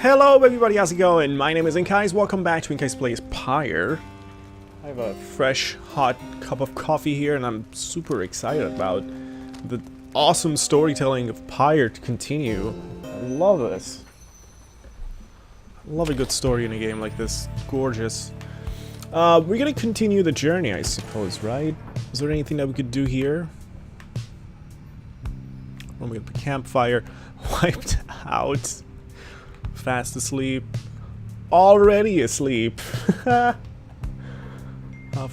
Hello everybody, how's it going? My name is InkEyes, welcome back to InkEyes Plays Pyre. I have a fresh, hot cup of coffee here and I'm super excited about the awesome storytelling of Pyre to continue. I love this. I love a good story in a game like this. Gorgeous. We're gonna continue the journey, I suppose, right? Is there anything that we could do here? Oh, we got the campfire wiped out. Fast asleep. Already asleep. For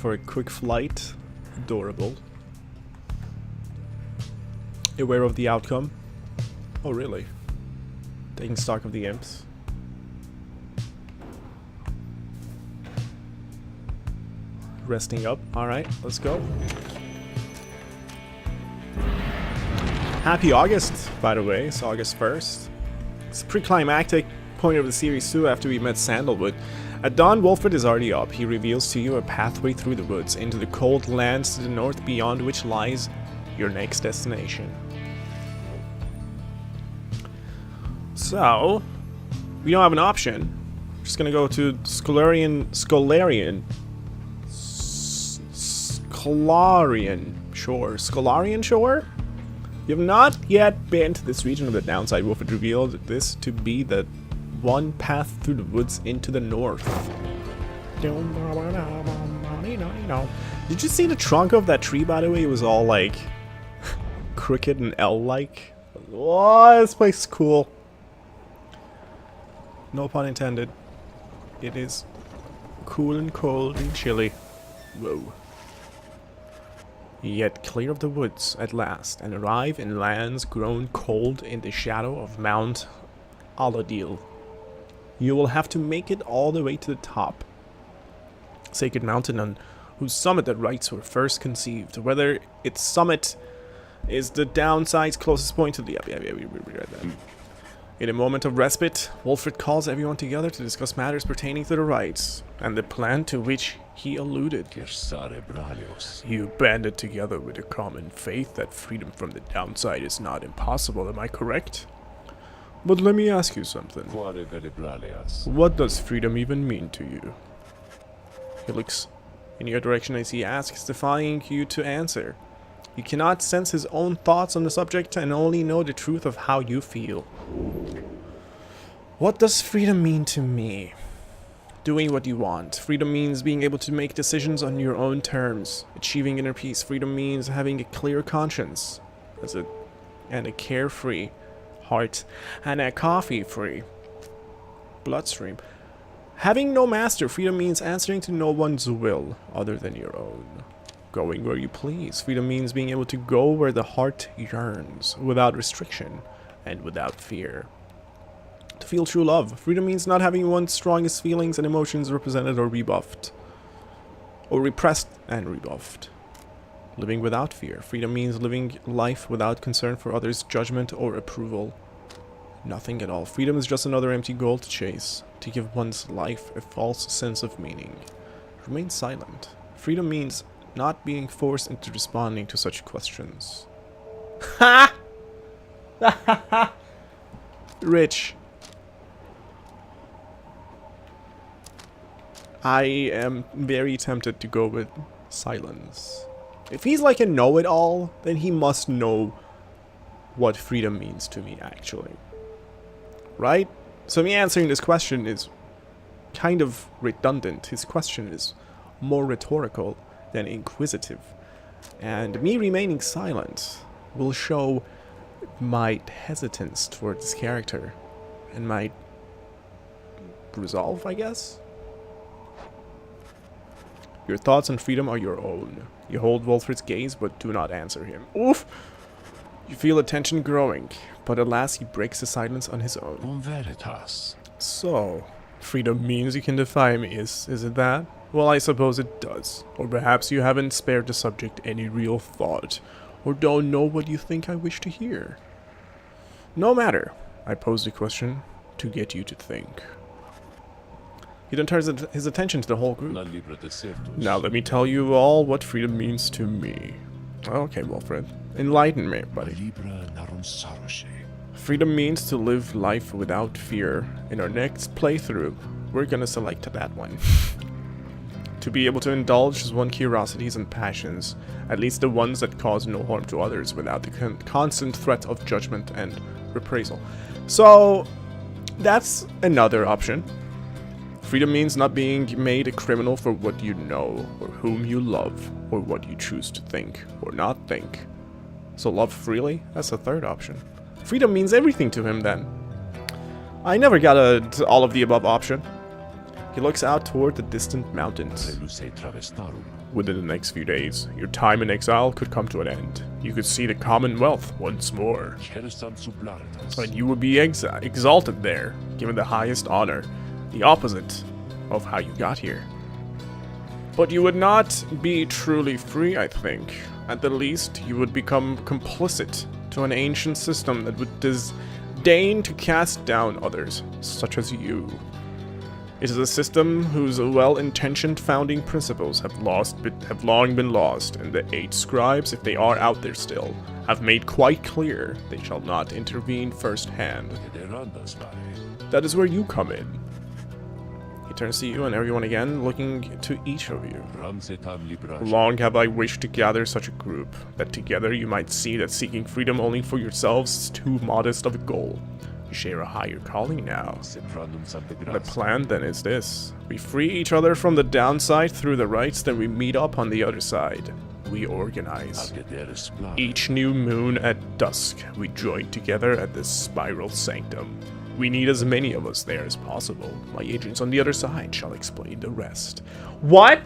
a quick flight. Adorable. Aware of the outcome. Oh, really? Taking stock of the imps. Resting up. Alright, let's go. Happy August, by the way. It's August 1st. It's a pre-climactic point of the series too after we met Sandalwood. At dawn, Wolfred is already up. He reveals to you a pathway through the woods into the cold lands to the north, beyond which lies your next destination. So, we don't have an option. We're just gonna go to Scolarian Shore? You have not yet been to this region of the downside. Wolfred revealed this to be the one path through the woods into the north. Did you see the trunk of that tree, by the way? It was all like crooked and L-like. Oh, this place is cool. No pun intended. It is cool and cold and chilly. Whoa. Yet clear of the woods at last, and arrive in lands grown cold in the shadow of Mount Aladil. You will have to make it all the way to the top. Sacred mountain on whose summit the rites were first conceived. Whether its summit is the downside's closest point to the... Yeah, we read that. In a moment of respite, Wolfred calls everyone together to discuss matters pertaining to the rites, and the plan to which he alluded. You banded together with a common faith that freedom from the downside is not impossible, am I correct? But let me ask you something. What does freedom even mean to you? He looks in your direction as he asks, defying you to answer. You cannot sense his own thoughts on the subject and only know the truth of how you feel. What does freedom mean to me? Doing what you want. Freedom means being able to make decisions on your own terms. Achieving inner peace. Freedom means having a clear conscience. And a carefree heart. And a coffee-free bloodstream. Having no master. Freedom means answering to no one's will other than your own. Going where you please. Freedom means being able to go where the heart yearns, without restriction and without fear. To feel true love. Freedom means not having one's strongest feelings and emotions represented or rebuffed. Or repressed and rebuffed. Living without fear. Freedom means living life without concern for others' judgment or approval. Nothing at all. Freedom is just another empty goal to chase. To give one's life a false sense of meaning. Remain silent. Freedom means not being forced into responding to such questions. Ha! Rich. I am very tempted to go with silence. If he's like a know-it-all, then he must know what freedom means to me, actually. Right? So me answering this question is kind of redundant. His question is more rhetorical than inquisitive, and me remaining silent will show my hesitance towards this character and my resolve, I guess. Your thoughts on freedom are your own. You hold Wolfred's gaze but do not answer him. Oof! You feel the tension growing, but at last he breaks the silence on his own. So, freedom means you can defy me, is it that? Well, I suppose it does. Or perhaps you haven't spared the subject any real thought, or don't know what you think I wish to hear. No matter. I posed the question to get you to think. He then turns his attention to the whole group. Now let me tell you all what freedom means to me. Okay, Wolfred. Enlighten me, buddy. Freedom means to live life without fear. In our next playthrough, we're gonna select that one. To be able to indulge one's curiosities and passions, at least the ones that cause no harm to others, without the constant threat of judgment and reprisal. So, that's another option. Freedom means not being made a criminal for what you know, or whom you love, or what you choose to think, or not think. So love freely? That's the third option. Freedom means everything to him then. I never got a all of the above option. He looks out toward the distant mountains. Within the next few days, your time in exile could come to an end. You could see the Commonwealth once more. And you would be exalted there, given the highest honor. The opposite of how you got here. But you would not be truly free, I think. At the least, you would become complicit to an ancient system that would disdain to cast down others, such as you. It is a system whose well-intentioned founding principles have long been lost, and the 8 scribes, if they are out there still, have made quite clear they shall not intervene firsthand. That is where you come in. He turns to you and everyone again, looking to each of you. Long have I wished to gather such a group, that together you might see that seeking freedom only for yourselves is too modest of a goal. You share a higher calling now. The plan then is this. We free each other from the downside through the rights, then we meet up on the other side. We organize. Each new moon at dusk, we join together at this spiral sanctum. We need as many of us there as possible. My agents on the other side shall explain the rest. What?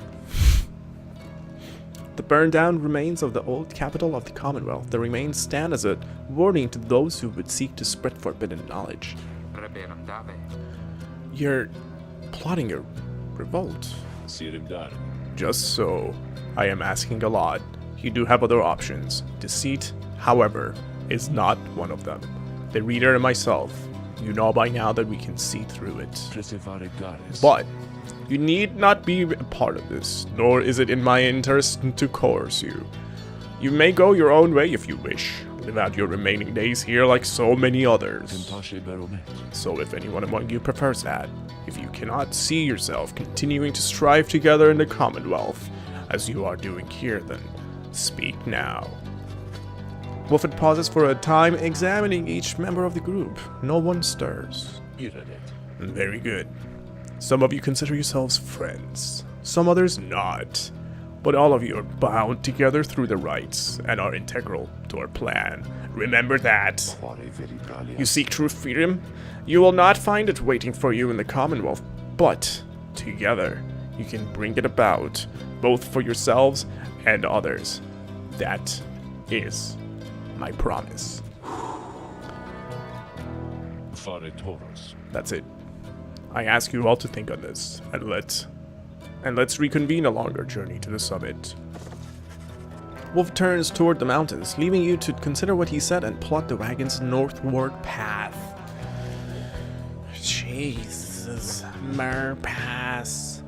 The burned down remains of the old capital of the Commonwealth. The remains stand as a warning to those who would seek to spread forbidden knowledge. You're plotting a revolt. Just so. I am asking a lot. You do have other options. Deceit, however, is not one of them. The reader and myself, you know by now that we can see through it. But you need not be a part of this, nor is it in my interest to coerce you. You may go your own way if you wish. Live out your remaining days here like so many others. So if anyone among you prefers that, if you cannot see yourself continuing to strive together in the Commonwealth, as you are doing here, then speak now. Wolford pauses for a time, examining each member of the group. No one stirs. Very good. Some of you consider yourselves friends, some others not. But all of you are bound together through the rights and are integral to our plan. Remember that. You seek true freedom? You will not find it waiting for you in the Commonwealth, but together you can bring it about, both for yourselves and others. That is my promise. That's it. I ask you all to think on this, and let's reconvene along our journey to the summit. Wolf turns toward the mountains, leaving you to consider what he said and plot the wagon's northward path. Jesus, Pass.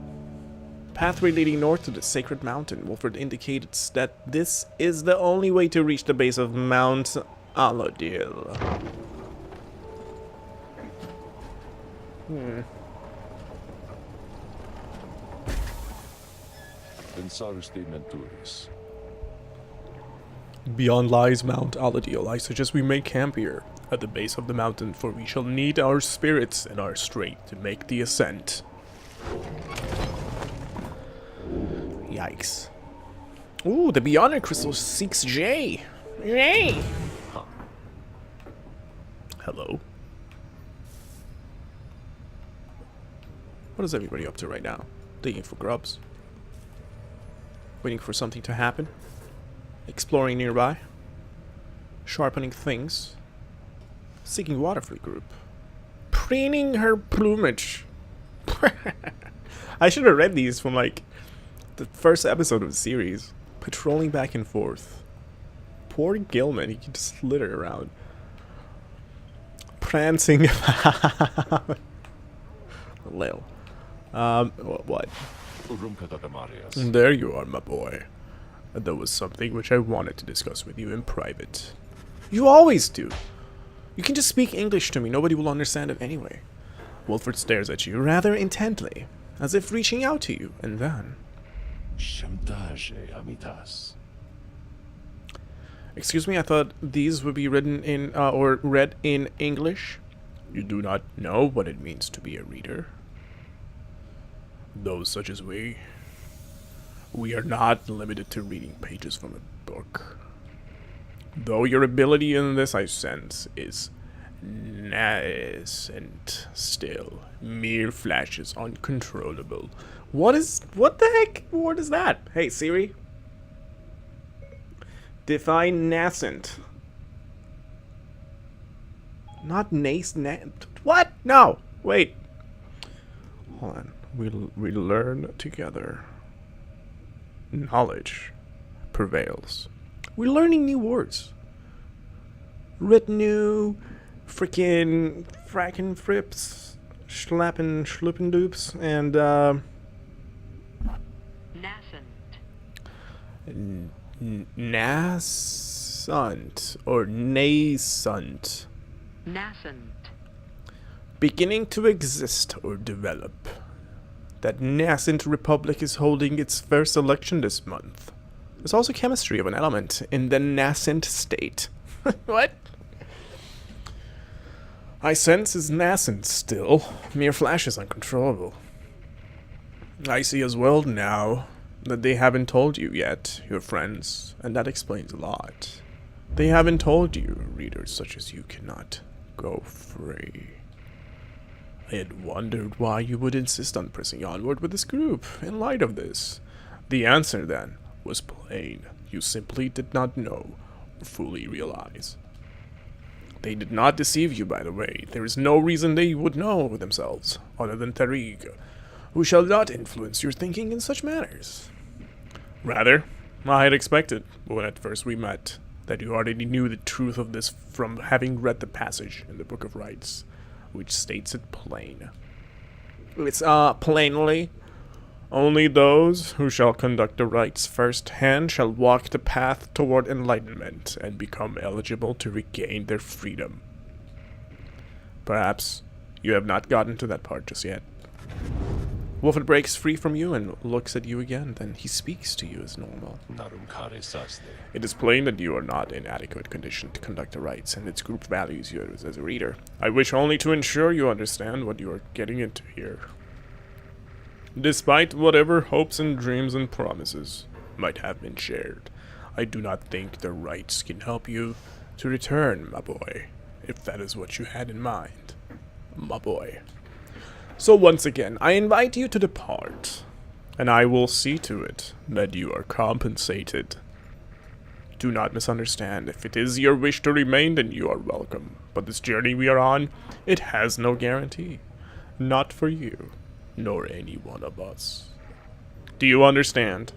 Pathway leading north to the sacred mountain. Wolford indicates that this is the only way to reach the base of Mount Alodil. Beyond lies Mount Alodil. I suggest we make camp here, at the base of the mountain, for we shall need our spirits and our strength to make the ascent. Yikes. Ooh, the Beyonder Crystal seeks J. Yay! Huh. Hello. What is everybody up to right now? Digging for grubs? Waiting for something to happen? Exploring nearby? Sharpening things? Seeking water for the group? Preening her plumage? I should have read these from like the first episode of the series. Patrolling back and forth. Poor Gilman, he can just litter around. Prancing. Lil. What? There you are, my boy. There was something which I wanted to discuss with you in private. You always do. You can just speak English to me, nobody will understand it anyway. Wolford stares at you rather intently, as if reaching out to you, and then... Excuse me, I thought these would be written in, or read in English. You do not know what it means to be a reader. Those such as we are not limited to reading pages from a book. Though your ability in this, I sense, is nascent still. Mere flashes, uncontrollable. What the heck word is that? Hey, Siri. Define nascent. Not nascent. What? No. Wait. Hold on. We learn together. Knowledge prevails. We're learning new words. Retinue, frickin' frips, schlappen, schluppendoops, and nascent or nascent. Nascent. Beginning to exist or develop. That nascent republic is holding its first election this month. There's also chemistry of an element in the nascent state. What? I sense is nascent still. Mere flashes uncontrollable. I see as well now that they haven't told you yet, your friends, and that explains a lot. They haven't told you, readers such as you cannot go free. I had wondered why you would insist on pressing onward with this group in light of this. The answer, then, was plain. You simply did not know or fully realize. They did not deceive you, by the way. There is no reason they would know themselves, other than Tariq, who shall not influence your thinking in such matters. Rather, I had expected, when at first we met, that you already knew the truth of this from having read the passage in the Book of Rites, which states it plain. It's, plainly, only those who shall conduct the rites firsthand shall walk the path toward enlightenment and become eligible to regain their freedom. Perhaps you have not gotten to that part just yet. Wolford breaks free from you and looks at you again, then he speaks to you as normal. It is plain that you are not in adequate condition to conduct the rites, and its group values you as a reader. I wish only to ensure you understand what you are getting into here. Despite whatever hopes and dreams and promises might have been shared, I do not think the rites can help you to return, my boy, if that is what you had in mind, my boy. So once again, I invite you to depart, and I will see to it that you are compensated. Do not misunderstand. If it is your wish to remain, then you are welcome. But this journey we are on, it has no guarantee. Not for you, nor any one of us. Do you understand?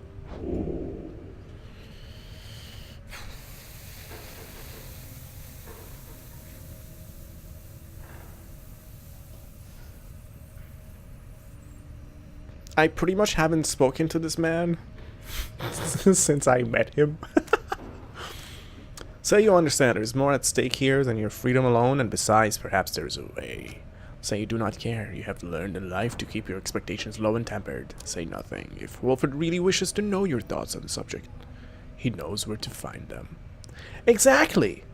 I pretty much haven't spoken to this man since I met him. So you understand, there's more at stake here than your freedom alone, and besides, perhaps there's a way. Say you do not care. You have learned in life to keep your expectations low and tempered. Say nothing. If Wolford really wishes to know your thoughts on the subject, he knows where to find them. Exactly!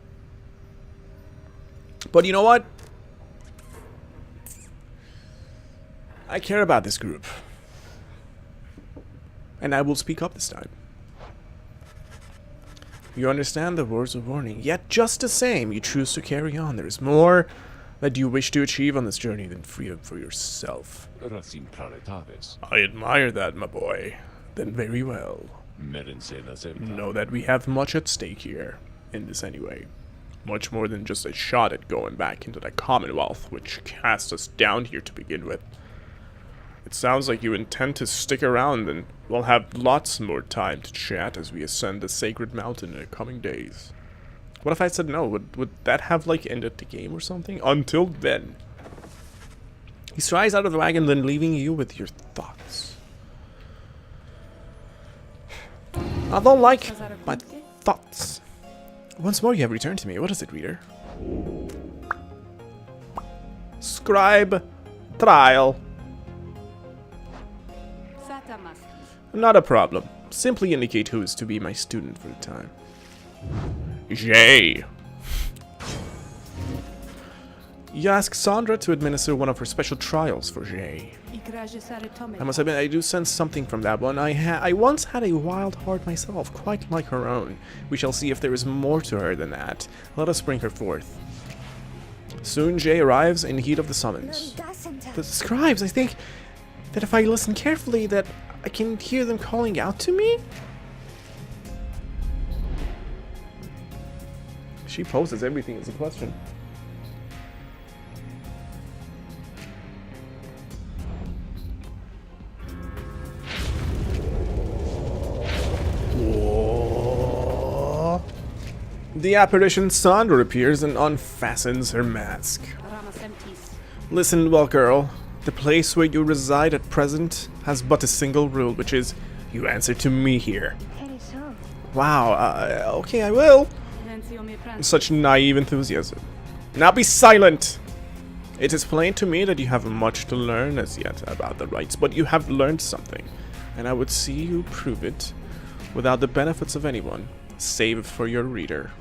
But you know what? I care about this group. And I will speak up this time. You understand the words of warning, yet just the same, you choose to carry on. There is more that you wish to achieve on this journey than freedom for yourself. I admire that, my boy. Then very well. Know that we have much at stake here, in this anyway. Much more than just a shot at going back into the Commonwealth, which cast us down here to begin with. It sounds like you intend to stick around, and we'll have lots more time to chat as we ascend the sacred mountain in the coming days. What if I said no? Would that have, like, ended the game or something? Until then. He strides out of the wagon, then leaving you with your thoughts. I don't like my thoughts. Once more you have returned to me. What is it, reader? Scribe trial. Not a problem. Simply indicate who is to be my student for the time. Jay. You ask Sandra to administer one of her special trials for Jay. I must admit, I do sense something from that one. I once had a wild heart myself, quite like her own. We shall see if there is more to her than that. Let us bring her forth. Soon Jay arrives in heat of the summons. The scribes, I think that if I listen carefully, that I can hear them calling out to me? She poses everything as a question. The apparition Sandra appears and unfastens her mask. Listen, well, girl. The place where you reside at present has but a single rule, which is you answer to me here. Wow, okay, I will. Such naive enthusiasm. Now be silent! It is plain to me that you have much to learn as yet about the rites, but you have learned something, and I would see you prove it without the benefits of anyone, save for your reader.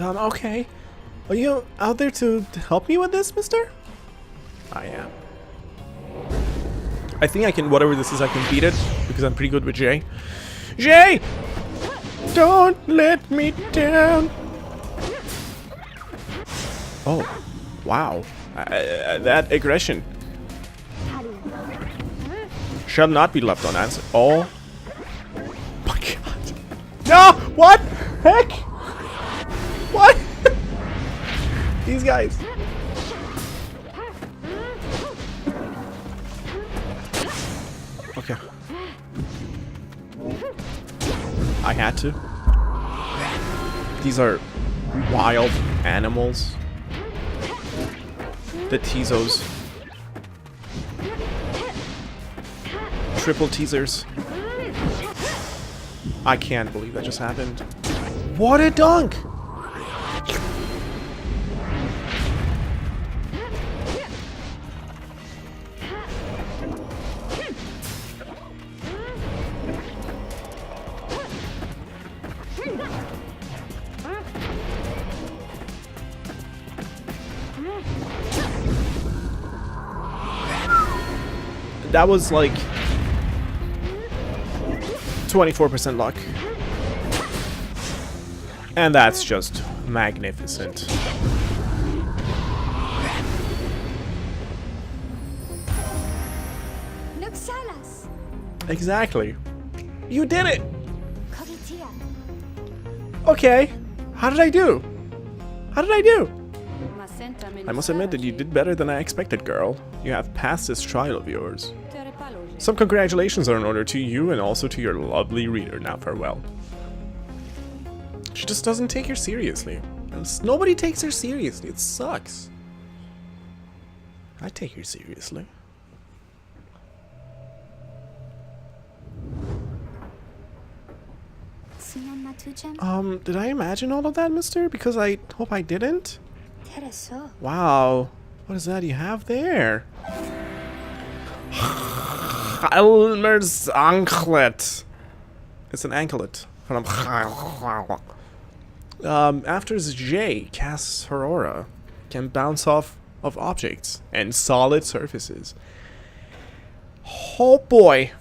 Okay. Are you out there to help me with this, mister? I am. I think I can, whatever this is, I can beat it, because I'm pretty good with Jay. Jay! Don't let me down! Oh, wow. That aggression shall not be left unanswered. Oh my god. No! What? Heck? What? These guys. Okay. I had to. These are wild animals. The Tizos. Triple teasers. I can't believe that just happened. What a dunk! That was like 24% luck. And that's just magnificent. Exactly. You did it! Okay. How did I do? How did I do? I must admit that you did better than I expected, girl. You have passed this trial of yours. Some congratulations are in order to you and also to your lovely reader. Now farewell. She just doesn't take her seriously. Nobody takes her seriously. It sucks. I take her seriously. Did I imagine all of that, mister? Because I hope I didn't. Wow. What is that you have there? Elmer's anklet. It's an anklet. After J casts her aura, can bounce off of objects and solid surfaces. Oh boy.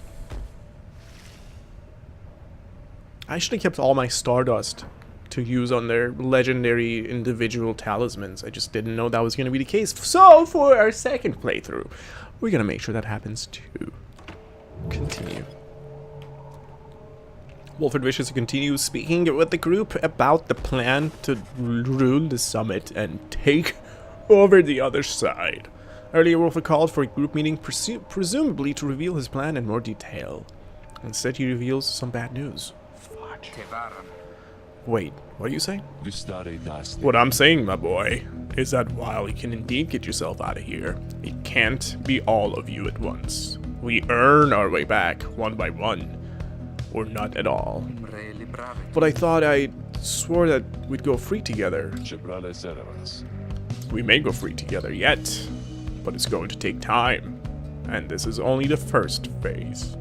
I actually kept all my Stardust to use on their legendary individual talismans. I just didn't know that was going to be the case. So, for our second playthrough, we're going to make sure that happens too. Continue. Wolford wishes to continue speaking with the group about the plan to rule the summit and take over the other side. Earlier, Wolford called for a group meeting, presumably to reveal his plan in more detail. Instead, he reveals some bad news. Wait, what are you saying? What I'm saying, my boy, is that while you can indeed get yourself out of here, it can't be all of you at once. We earn our way back, one by one, or not at all. But I thought I swore that we'd go free together. We may go free together yet, but it's going to take time. And this is only the first phase.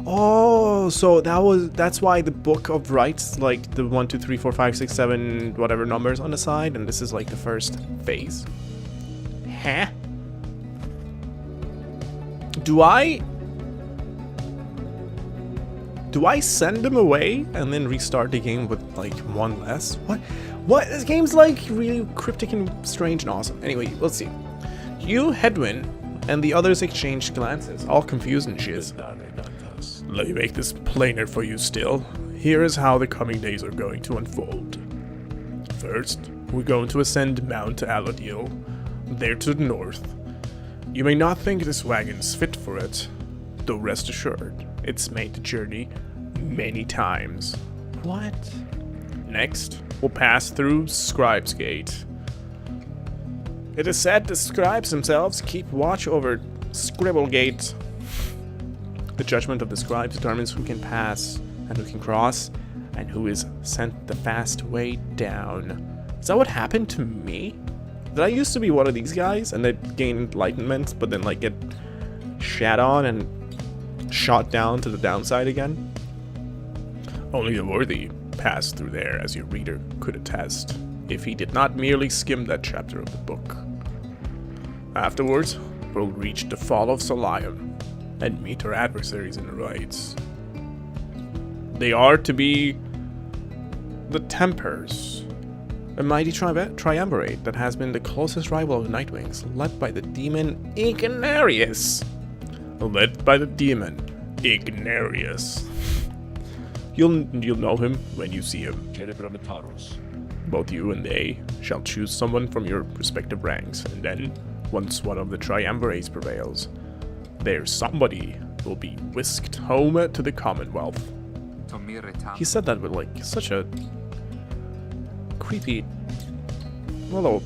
Oh, so that's why the Book of Rites, like the 1, 2, 3, 4, 5, 6, 7, whatever numbers on the side, and this is like the first phase. Huh? Do I send them away and then restart the game with like one less? What? This game's like really cryptic and strange and awesome. Anyway, let's see. You, Hedwyn, and the others exchange glances, all confused and shit. Let me make this plainer for you still. Here is how the coming days are going to unfold. First, we're going to ascend Mount Aladiel, there to the north. You may not think this wagon's fit for it, though rest assured, it's made the journey many times. What? Next, we'll pass through Scribesgate. It is said the scribes themselves keep watch over Scribesgate. The judgment of the scribes determines who can pass and who can cross, and who is sent the fast way down. Is that what happened to me? Did I used to be one of these guys and then gain enlightenment, but then like get shat on and shot down to the downside again? Only the worthy passed through there, as your reader could attest, if he did not merely skim that chapter of the book. Afterwards, we'll reach the fall of Solium and meet our adversaries in the rites. They are to be the Tempers, a mighty triumvirate that has been the closest rival of the Nightwings, led by the demon Ignarius. You'll know him when you see him. Both you and they shall choose someone from your respective ranks, and then, once one of the triumvirates prevails, their somebody will be whisked home to the Commonwealth. He said that with like such a creepy little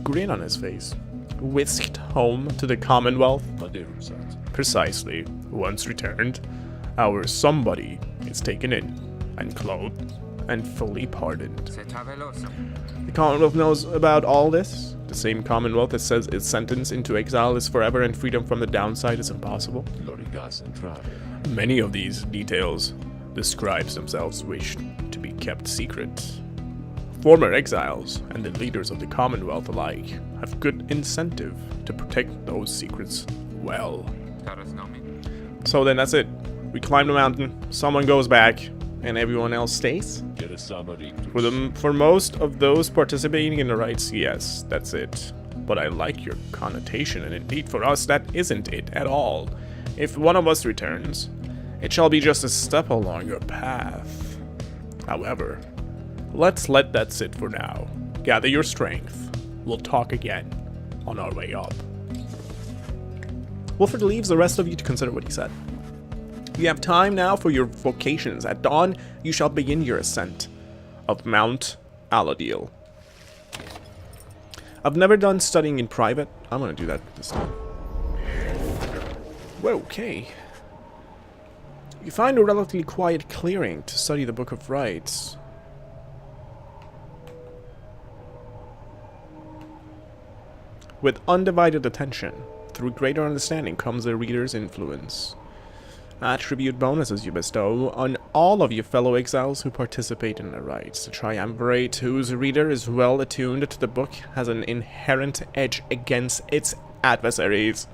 grin on his face. Whisked home to the Commonwealth? Precisely. Once returned, our somebody is taken in and clothed and fully pardoned. The Commonwealth knows about all this. The same Commonwealth that says its sentence into exile is forever and freedom from the downside is impossible. Many of these details the scribes themselves wished to be kept secret. Former exiles and the leaders of the Commonwealth alike have good incentive to protect those secrets well. So then that's it. We climb the mountain, someone goes back, and everyone else stays? For most of those participating in the rites, yes, that's it. But I like your connotation, and indeed for us, that isn't it at all. If one of us returns, it shall be just a step along your path. However, let's let that sit for now. Gather your strength. We'll talk again on our way up. Wilfred leaves the rest of you to consider what he said. You have time now for your vocations. At dawn, you shall begin your ascent of Mount Aladiel. I've never done studying in private. I'm gonna do that this time. Well, okay. You find a relatively quiet clearing to study the Book of Rites. With undivided attention, through greater understanding comes the reader's influence. Attribute bonuses you bestow on all of your fellow exiles who participate in the rites. The triumvirate, whose reader is well attuned to the book, has an inherent edge against its adversaries.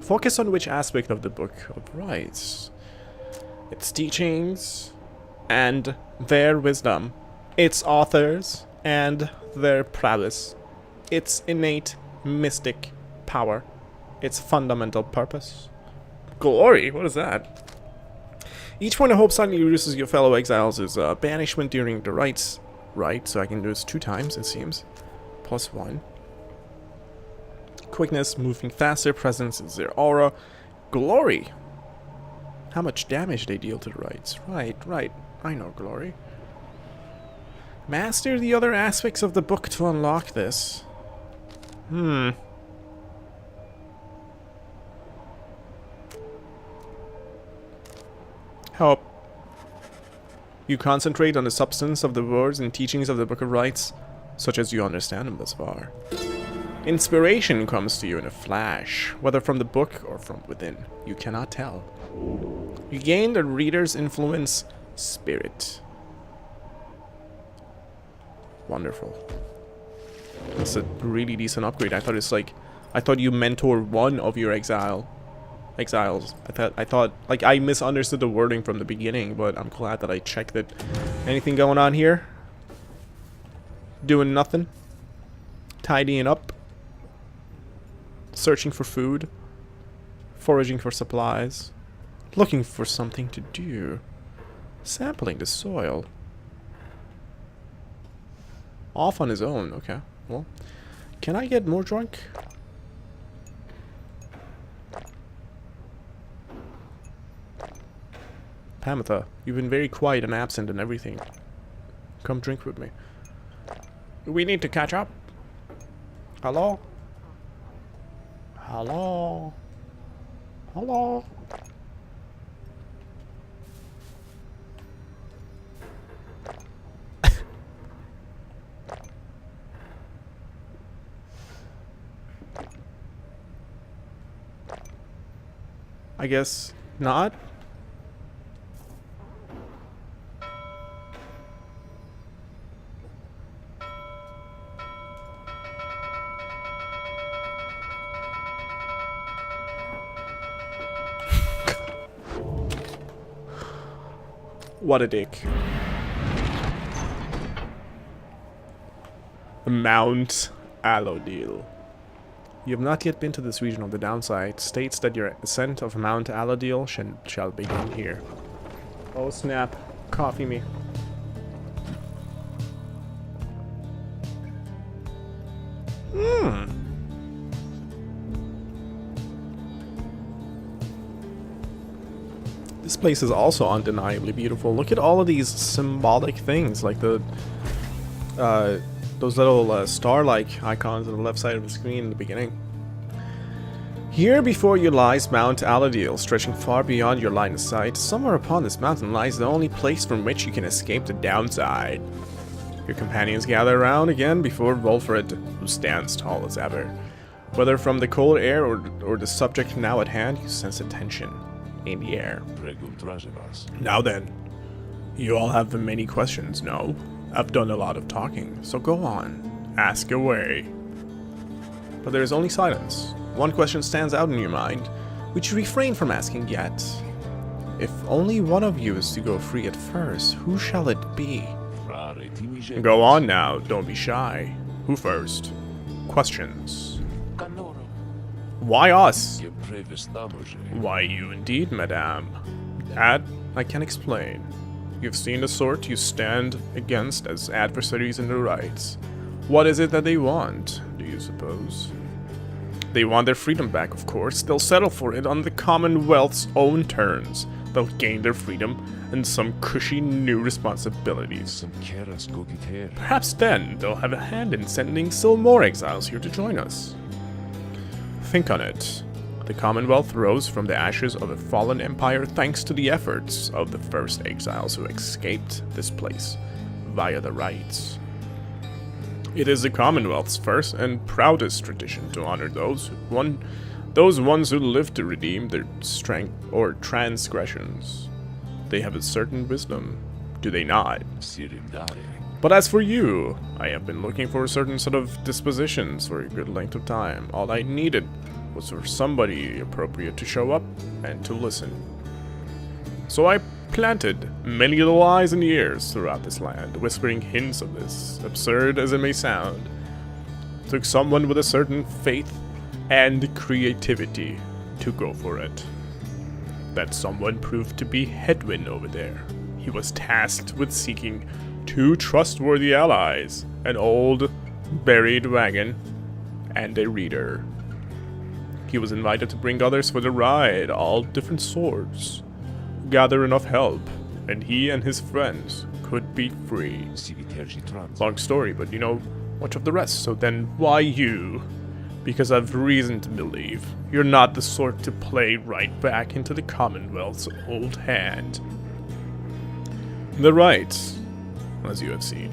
Focus on which aspect of the Book of Rites. Its teachings and their wisdom. Its authors and their prowess. Its innate mystic power. Its fundamental purpose. Glory? What is that? Each point of hope slightly reduces your fellow exiles' banishment during the rites. Right, so I can do this 2 times, it seems. +1. Quickness, moving faster, presence is their aura. Glory! How much damage they deal to the rites. Right. I know glory. Master the other aspects of the book to unlock this. Help. You concentrate on the substance of the words and teachings of the Book of Rites. such as you understand them thus far. Inspiration comes to you in a flash, whether from the book or from within. You cannot tell. You gain the reader's influence spirit. Wonderful. That's a really decent upgrade. I thought you mentor one of your exiles. I thought like I misunderstood the wording from the beginning, but I'm glad that I checked it. Anything going on here? Doing nothing. Tidying up. Searching for food. Foraging for supplies. Looking for something to do. Sampling the soil. Off on his own. Okay. Well, can I get more drunk? Pamitha, you've been very quiet and absent and everything. Come drink with me. We need to catch up. Hello? Hello? Hello? I guess not. What a dick. Mount Alodil. You have not yet been to this region of the downside. States that your ascent of Mount Alodil shall begin here. Oh snap. Coffee me. This place is also undeniably beautiful. Look at all of these symbolic things, like the those little star-like icons on the left side of the screen in the beginning. Here before you lies Mount Alodil, stretching far beyond your line of sight. Somewhere upon this mountain lies the only place from which you can escape the downside. Your companions gather around again before Wolfred, who stands tall as ever. Whether from the cold air or the subject now at hand, you sense a tension in the air. Now then, you all have many questions, no? I've done a lot of talking, so go on, ask away. But there is only silence. One question stands out in your mind, which you refrain from asking yet. If only one of you is to go free at first, who shall it be? Go on now, don't be shy. Who first? Questions. Why us? Why you indeed, madame. That I can explain. You've seen the sort you stand against as adversaries in their rights. What is it that they want, do you suppose? They want their freedom back, of course. They'll settle for it on the Commonwealth's own terms. They'll gain their freedom and some cushy new responsibilities. Perhaps then they'll have a hand in sending still more exiles here to join us. Think on it. The Commonwealth rose from the ashes of a fallen empire thanks to the efforts of the first exiles who escaped this place via the rites. It is the Commonwealth's first and proudest tradition to honor those ones who live to redeem their strength or transgressions. They have a certain wisdom, do they not? But as for you, I have been looking for a certain set of dispositions for a good length of time. All I needed was for somebody appropriate to show up and to listen. So I planted many little eyes and ears throughout this land, whispering hints of this, absurd as it may sound. Took someone with a certain faith and creativity to go for it. That someone proved to be Hedwin over there. He was tasked with seeking 2 trustworthy allies, an old, buried wagon, and a reader. He was invited to bring others for the ride, all different sorts. Gather enough help, and he and his friends could be free. Long story, but you know much of the rest, so then why you? Because I've reason to believe you're not the sort to play right back into the Commonwealth's old hand. The rights, as you have seen,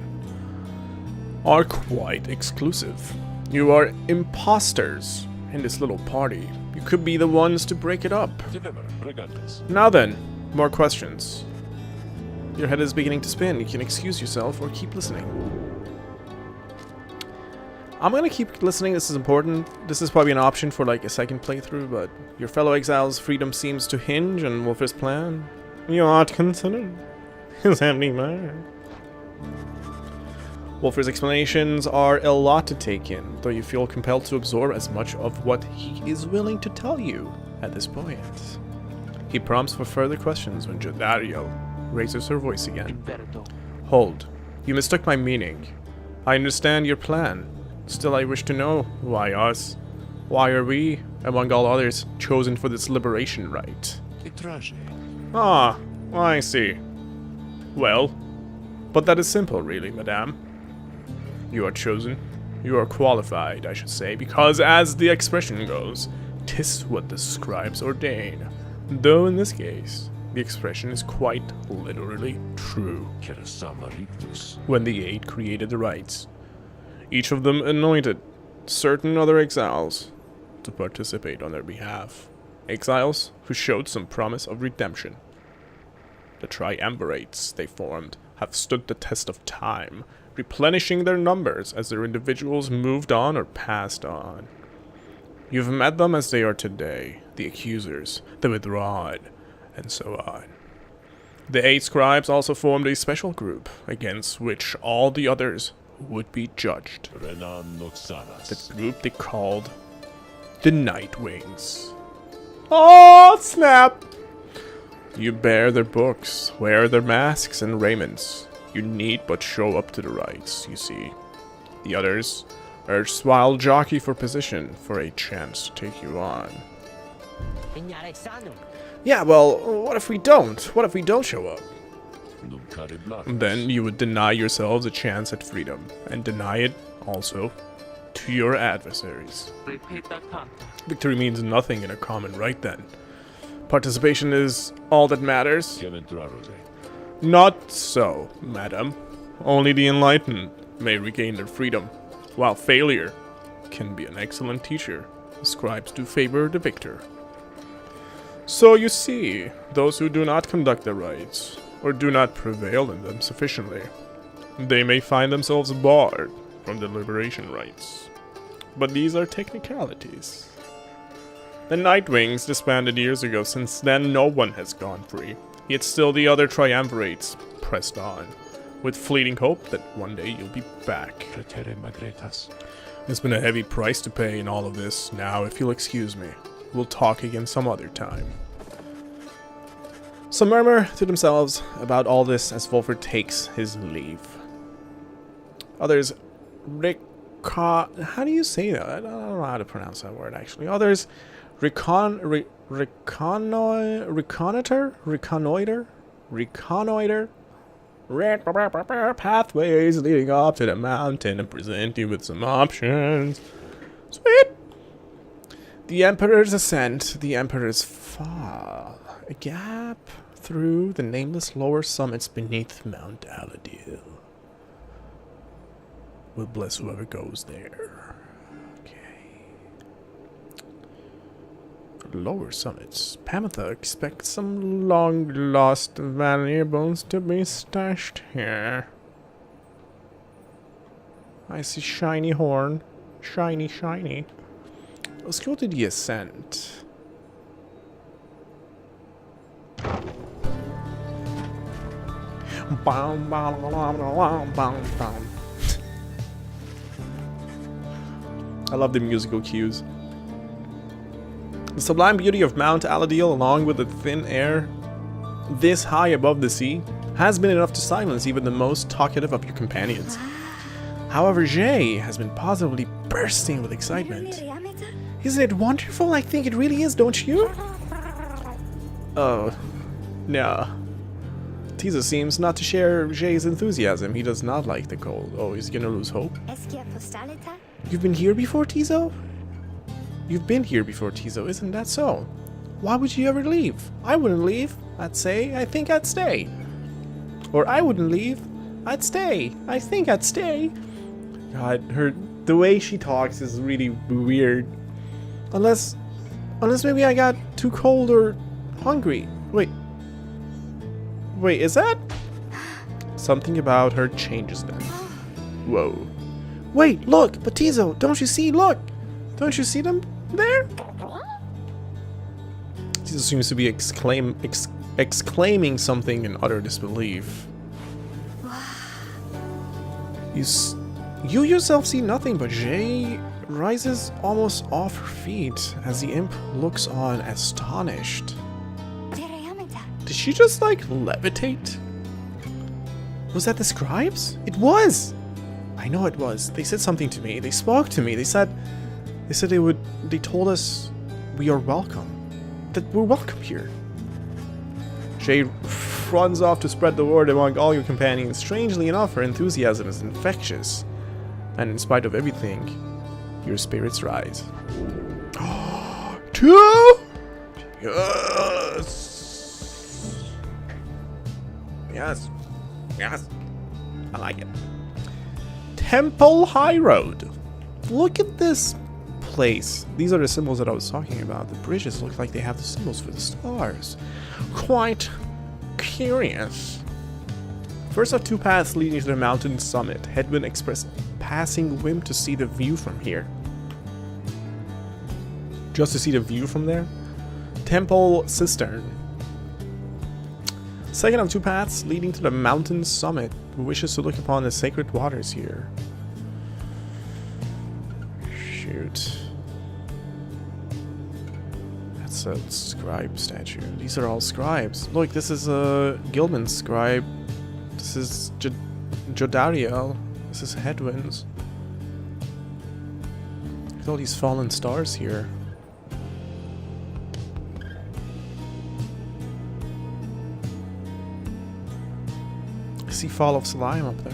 are quite exclusive. You are imposters in this little party. You could be the ones to break it up. Now then, more questions. Your head is beginning to spin. You can excuse yourself or keep listening. I'm gonna keep listening, this is important. This is probably an option for like a second playthrough, but your fellow exiles' freedom seems to hinge on Wolfer's plan. You ought to consider his empty mind. Wolfer's explanations are a lot to take in, though you feel compelled to absorb as much of what he is willing to tell you at this point. He prompts for further questions when Dario raises her voice again. Hold. You mistook my meaning. I understand your plan. Still, I wish to know, why us? Why are we, among all others, chosen for this liberation rite? Ah, I see. Well, but that is simple, really, madame. You are chosen. You are qualified, I should say, because as the expression goes, 'tis what the scribes ordain. Though in this case, the expression is quite literally true. When the Eight created the rites, each of them anointed certain other exiles to participate on their behalf. Exiles who showed some promise of redemption. The triumvirates they formed have stood the test of time, replenishing their numbers as their individuals moved on or passed on. You've met them as they are today, the accusers, the withdrawn, and so on. The 8 scribes also formed a special group against which all the others would be judged. The group they called the Nightwings. Oh, snap! You bear their books, wear their masks and raiments. You need but show up to the rites, you see. The others, erstwhile jockey for position, for a chance to take you on. Yeah, well, what if we don't? What if we don't show up? Then you would deny yourselves a chance at freedom, and deny it, also, to your adversaries. Victory means nothing in a common right, then. Participation is all that matters? Not so, madam. Only the enlightened may regain their freedom, while failure can be an excellent teacher. The scribes do favor the victor. So you see, those who do not conduct the rites, or do not prevail in them sufficiently, they may find themselves barred from the liberation rites. But these are technicalities. The Nightwings disbanded years ago. Since then, no one has gone free. Yet still the other triumvirates pressed on, with fleeting hope that one day you'll be back. It's been a heavy price to pay in all of this. Now, if you'll excuse me, we'll talk again some other time. Some murmur to themselves about all this as Wolfer takes his leave. Others how do you say that? I don't know how to pronounce that word, actually. Others reconnoiter? Pathways leading up to the mountain and present you with some options. Sweet! The Emperor's ascent, the Emperor's fall. A gap through the nameless lower summits beneath Mount Aladil. We'll bless whoever goes there. Okay. Lower summits. Pamitha expects some long-lost Vanir bones to be stashed here. I see shiny horn. Shiny, shiny. Let's go to the ascent. I love the musical cues. The sublime beauty of Mount Aladil, along with the thin air this high above the sea, has been enough to silence even the most talkative of your companions. However, Jay has been positively bursting with excitement. Isn't it wonderful? I think it really is, don't you? Oh, no. Tizo seems not to share Jay's enthusiasm. He does not like the cold. Oh, he's gonna lose hope. You've been here before, Tizo? You've been here before, Tizo, isn't that so? Why would you ever leave? I wouldn't leave. I'd say, I think I'd stay. Or I wouldn't leave. I'd stay. I think I'd stay. God, the way she talks is really weird. Unless maybe I got too cold or hungry. Wait, is that? Something about her changes then. Whoa. Wait, look, Batizo, don't you see? Look, don't you see them there? Batizo seems to be exclaiming something in utter disbelief. You yourself see nothing, but Jay rises almost off her feet as the imp looks on astonished. Did she just like levitate? Was that the scribes? It was! I know it was. They said something to me. They spoke to me. They said they told us we are welcome. That we're welcome here. Jay runs off to spread the word among all your companions. Strangely enough, her enthusiasm is infectious. And in spite of everything, your spirits rise. 2? Yes! Yes. Yes. I like it. Temple High Road. Look at this place. These are the symbols that I was talking about. The bridges look like they have the symbols for the stars. Quite curious. First of 2 paths leading to the mountain summit. Headwind expressed passing whim to see the view from here. Just to see the view from there? Temple Cistern. Second of 2 paths leading to the mountain summit. Who wishes to look upon the sacred waters here? Shoot. That's a scribe statue. These are all scribes. Look, this is a Gilman's scribe. This is Jodariel. This is Headwinds. Look at all these fallen stars here. I see Fall of Slime up there.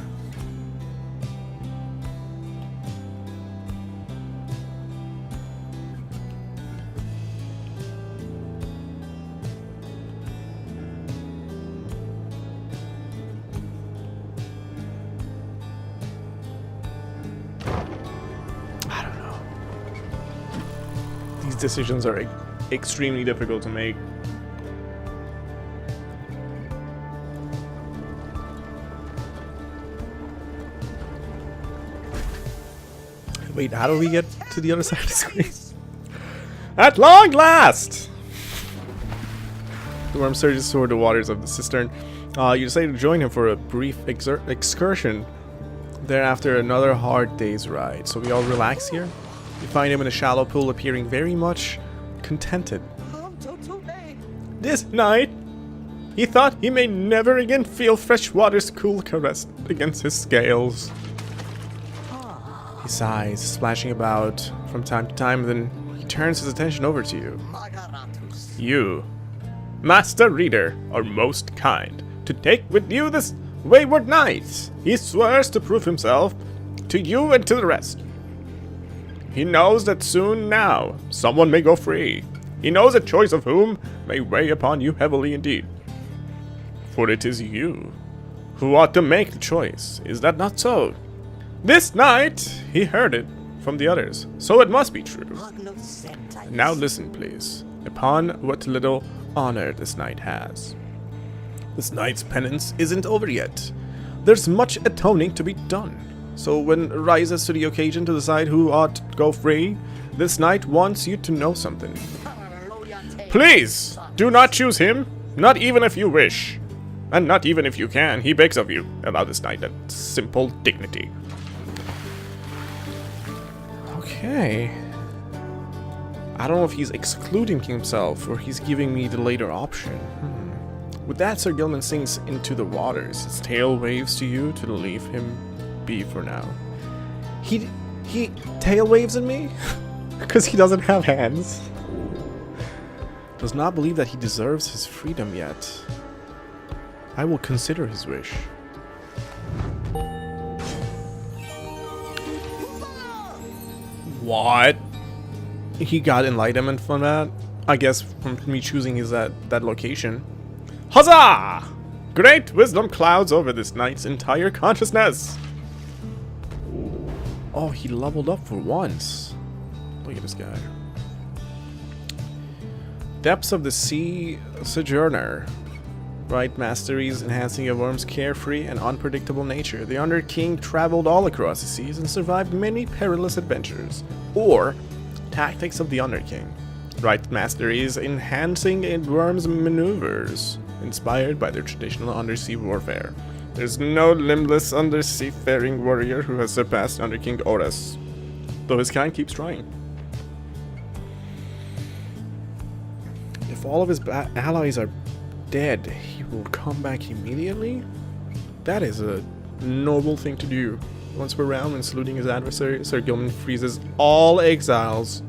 I don't know. These decisions are extremely difficult to make. Wait, how do we get to the other side of the screen? At long last! The worm surges toward the waters of the cistern. You decide to join him for a brief excursion. Thereafter, another hard day's ride. So we all relax here. You find him in a shallow pool, appearing very much contented. This night, he thought he may never again feel fresh water's cool caress against his scales. He sighs, splashing about from time to time, then he turns his attention over to you. You, Master Reader, are most kind to take with you this wayward knight. He swears to prove himself to you and to the rest. He knows that soon now someone may go free. He knows the choice of whom may weigh upon you heavily indeed. For it is you who ought to make the choice. Is that not so? This night, he heard it from the others, so it must be true. Now listen, please, upon what little honor this knight has. This knight's penance isn't over yet. There's much atoning to be done. So when it rises to the occasion to decide who ought to go free, this knight wants you to know something. Please, do not choose him, not even if you wish. And not even if you can, he begs of you. Allow this knight that simple dignity. Okay. I don't know if he's excluding himself or he's giving me the later option. With that, Sir Gilman sinks into the waters. His tail waves to you to leave him be for now. He tail waves at me? Because he doesn't have hands. Does not believe that he deserves his freedom yet. I will consider his wish. What? He got enlightenment from that? I guess from me choosing that location. Huzzah! Great wisdom clouds over this knight's entire consciousness. Oh, he leveled up for once. Look at this guy. Depths of the Sea Sojourner. Right masteries enhancing a worm's carefree and unpredictable nature. The Under King traveled all across the seas and survived many perilous adventures. Or, Tactics of the Under King. Right masteries enhancing a worm's maneuvers, inspired by their traditional undersea warfare. There's no limbless undersea-faring warrior who has surpassed Under King Horus, though his kind keeps trying. If all of his allies are dead, he will come back immediately? That is a noble thing to do. Once per round, when saluting his adversary, Sir Gilman freezes all exiles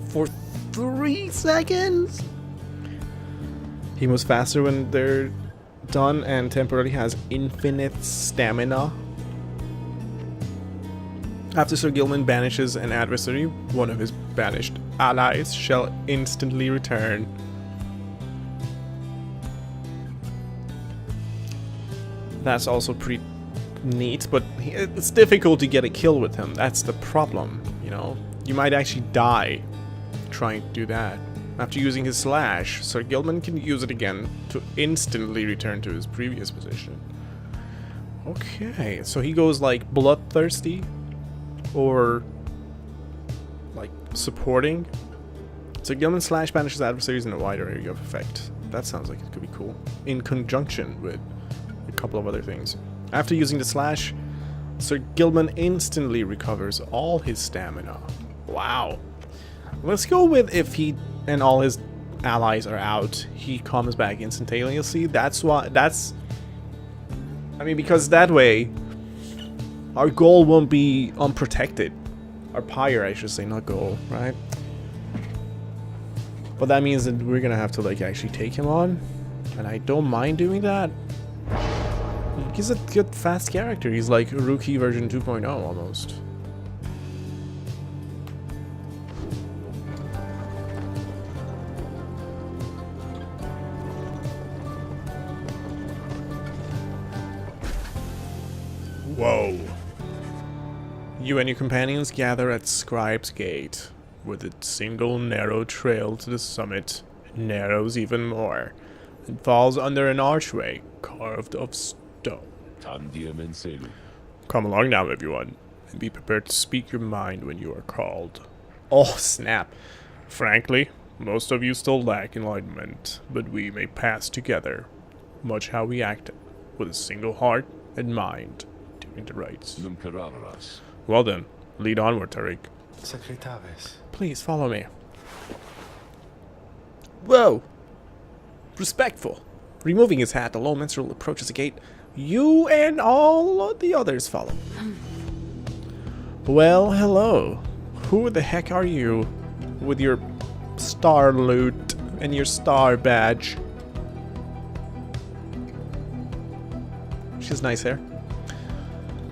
for 3 seconds? He moves faster when they're done and temporarily has infinite stamina. After Sir Gilman banishes an adversary, one of his banished allies shall instantly return. That's also pretty neat, but it's difficult to get a kill with him. That's the problem, you know? You might actually die trying to do that. After using his slash, Sir Gilman can use it again to instantly return to his previous position. Okay, so he goes like bloodthirsty or like supporting. Sir Gilman slash banishes adversaries in a wider area of effect. That sounds like it could be cool. In conjunction with a couple of other things. After using the slash, Sir Gilman instantly recovers all his stamina. Wow. Let's go with if he and all his allies are out, he comes back instantaneously. That's why. I mean, because that way, our goal won't be unprotected. Our Pyre, I should say, not goal, right? But that means that we're gonna have to like actually take him on, and I don't mind doing that. He's a good fast character. He's like Rookie version 2.0 almost. Whoa. You and your companions gather at Scribesgate, with a single narrow trail to the summit. It narrows even more, and falls under an archway carved of stone. Come along now, everyone, and be prepared to speak your mind when you are called. Oh, snap. Frankly, most of you still lack enlightenment, but we may pass together, much how we act with a single heart and mind, doing the rites. Well then, lead onward, Tariq. Please follow me. Whoa! Respectful. Removing his hat, the lone minstrel approaches the gate. You and all the others follow. Well, hello. Who the heck are you? With your star loot and your star badge. She has nice hair.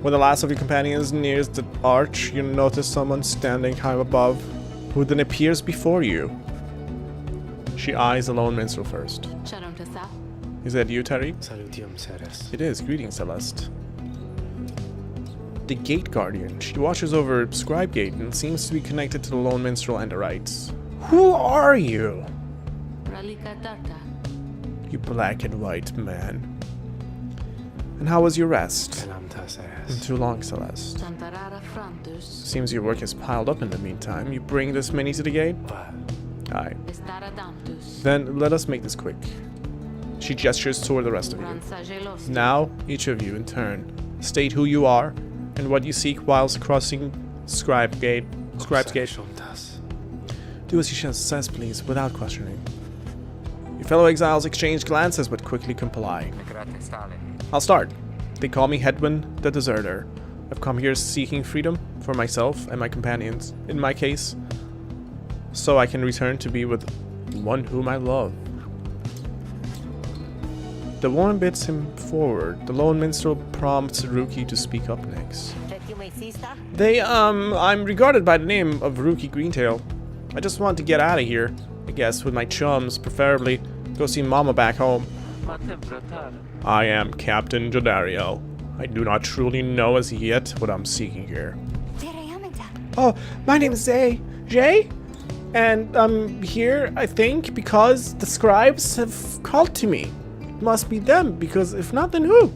When the last of your companions nears the arch, you notice someone standing high above, who then appears before you. She eyes the lone minstrel first. Is that you, Tariq? It is. Greetings, Celeste. The Gate Guardian. She watches over Scribegate and seems to be connected to the lone minstrel and the rites. Who are you? You black and white man. And how was your rest? Too long, Celeste. Seems your work has piled up in the meantime. You bring this many to the gate? Aye. Then let us make this quick. She gestures toward the rest of you. Now, each of you in turn, state who you are and what you seek whilst crossing Scribesgate. Do as she says, please, without questioning. Your fellow exiles exchange glances but quickly comply. I'll start. They call me Hedwin the Deserter. I've come here seeking freedom for myself and my companions, in my case, so I can return to be with one whom I love. The woman bids him forward. The lone minstrel prompts Rookie to speak up next. I'm regarded by the name of Rookie Greentail. I just want to get out of here, I guess, with my chums, preferably go see Mama back home. I am Captain Jodariel. I do not truly know as yet what I'm seeking here. Oh, my name is Jay? And I'm here, I think, because the scribes have called to me. It must be them, because if not, then who?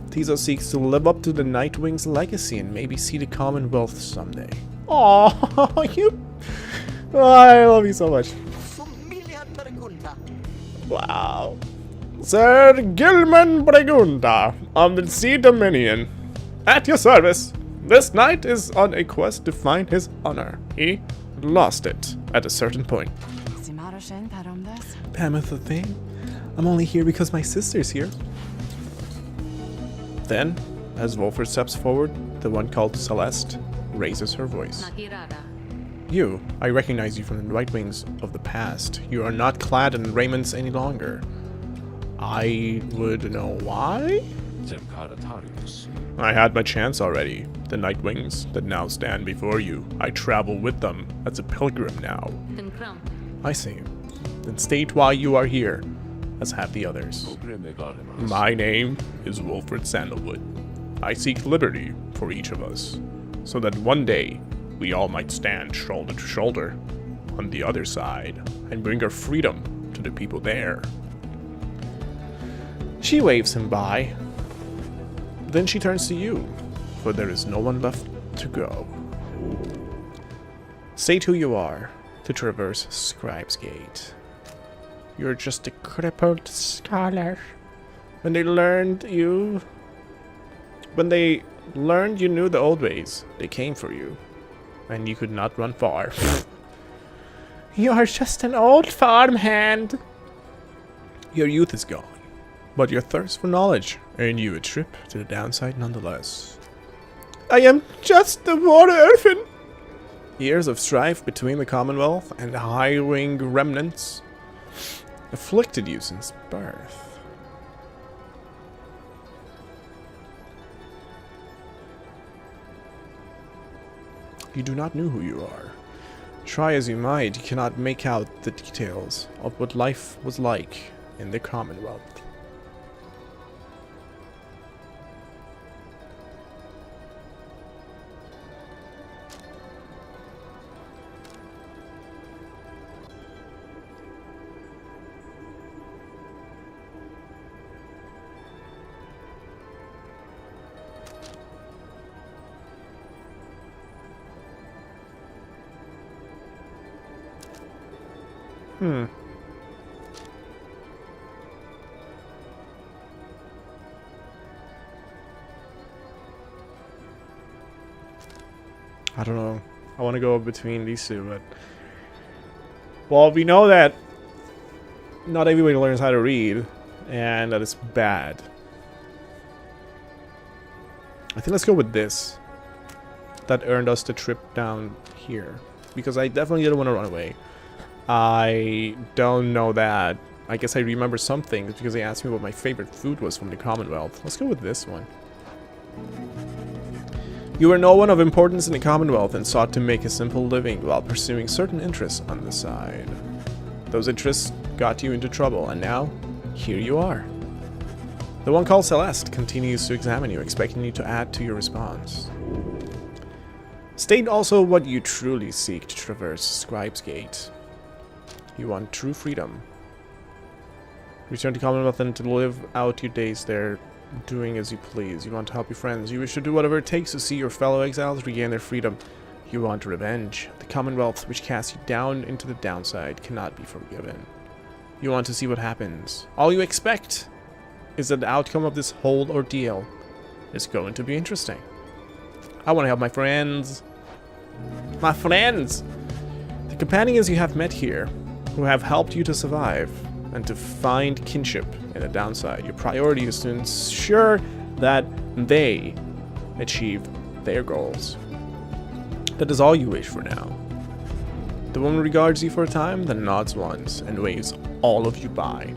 Tizo seeks to live up to the Nightwing's legacy and maybe see the Commonwealth someday. Oh, you... Oh, I love you so much. Wow. Sir Gilman Bregunda of the Sea Dominion. At your service. This knight is on a quest to find his honor. He lost it at a certain point. Pameth the thing? I'm only here because my sister's here. Then, as Wolfert steps forward, the one called Celeste raises her voice. You, I recognize you from the Nightwings of the past. You are not clad in raiments any longer. I would know why? I had my chance already. The Nightwings that now stand before you. I travel with them as a pilgrim now. I see. Then state why you are here, as have the others. My name is Wolfert Sandalwood. I seek liberty for each of us, so that one day we all might stand shoulder to shoulder on the other side and bring our freedom to the people there. She waves him by. Then she turns to you, for there is no one left to go. State who you are to traverse Scribesgate. You're just a crippled scholar. When they learned you knew the old ways, they came for you, and you could not run far. You are just an old farmhand. Your youth is gone, but your thirst for knowledge earned you a trip to the downside nonetheless. I am just a water orphan. Years of strife between the Commonwealth and the High-Wing remnants afflicted you since birth. You do not know who you are. Try as you might, you cannot make out the details of what life was like in the Commonwealth. I don't know. I want to go between these two, but... Well, we know that not everybody learns how to read, and that it's bad. I think let's go with this. That earned us the trip down here. Because I definitely didn't want to run away. I don't know that. I guess I remember some things because they asked me what my favorite food was from the Commonwealth. Let's go with this one. You were no one of importance in the Commonwealth and sought to make a simple living while pursuing certain interests on the side. Those interests got you into trouble, and now, here you are. The one called Celeste continues to examine you, expecting you to add to your response. State also what you truly seek to traverse Scribesgate. You want true freedom. Return to Commonwealth and to live out your days there, doing as you please. You want to help your friends. You wish to do whatever it takes to see your fellow exiles regain their freedom. You want revenge. The Commonwealth, which casts you down into the downside, cannot be forgiven. You want to see what happens. All you expect is that the outcome of this whole ordeal is going to be interesting. I want to help my friends. My friends! The companions you have met here, who have helped you to survive and to find kinship in the downside. Your priority is to ensure that they achieve their goals. That is all you wish for now. The woman regards you for a time, then nods once and waves all of you by.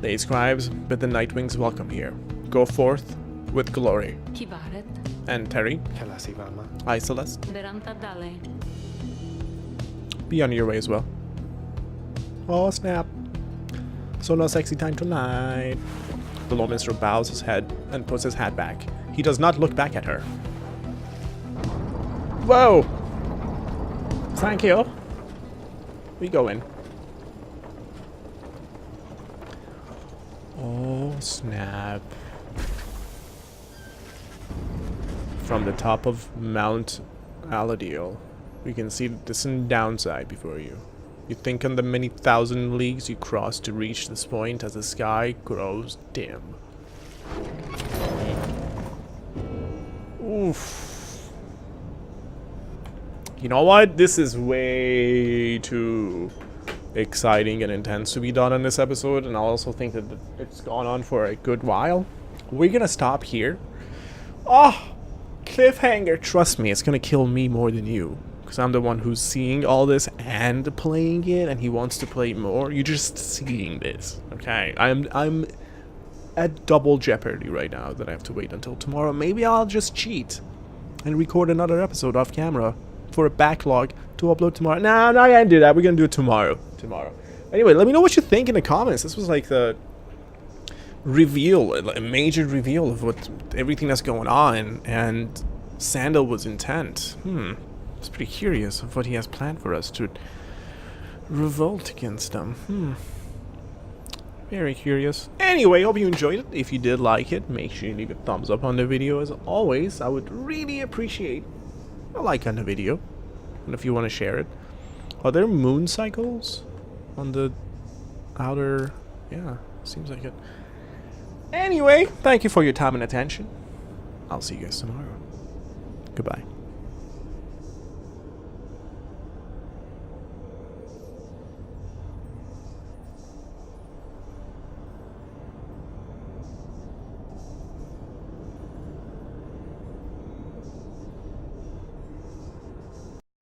The scribes bid the Nightwings welcome here. Go forth with glory. And Terry. Hi, Celeste. Be on your way as well. Oh, snap. So no sexy time tonight. The Lordminster bows his head and puts his hat back. He does not look back at her. Whoa! Thank you. We go in. Oh, snap. From the top of Mount Aladil, you can see the distant downside before you. You think on the many thousand leagues you cross to reach this point as the sky grows dim. Oof. You know what? This is way too exciting and intense to be done in this episode, and I also think that it's gone on for a good while. We're gonna stop here. Oh! Cliffhanger! Trust me, it's gonna kill me more than you. Because I'm the one who's seeing all this and playing it, and he wants to play more. You're just seeing this, okay? I'm at double jeopardy right now that I have to wait until tomorrow. Maybe I'll just cheat and record another episode off camera for a backlog to upload tomorrow. No, I can't do that. We're gonna do it tomorrow. Anyway, let me know what you think in the comments. This was like the reveal, a major reveal of what everything that's going on, and Sandal was intent. I was pretty curious of what he has planned for us to revolt against them. Very curious. Anyway, hope you enjoyed it. If you did like it, make sure you leave a thumbs up on the video. As always, I would really appreciate a like on the video, and if you want to share it. Are there moon cycles on the outer? Yeah, seems like it. Anyway, thank you for your time and attention. I'll see you guys tomorrow. Goodbye.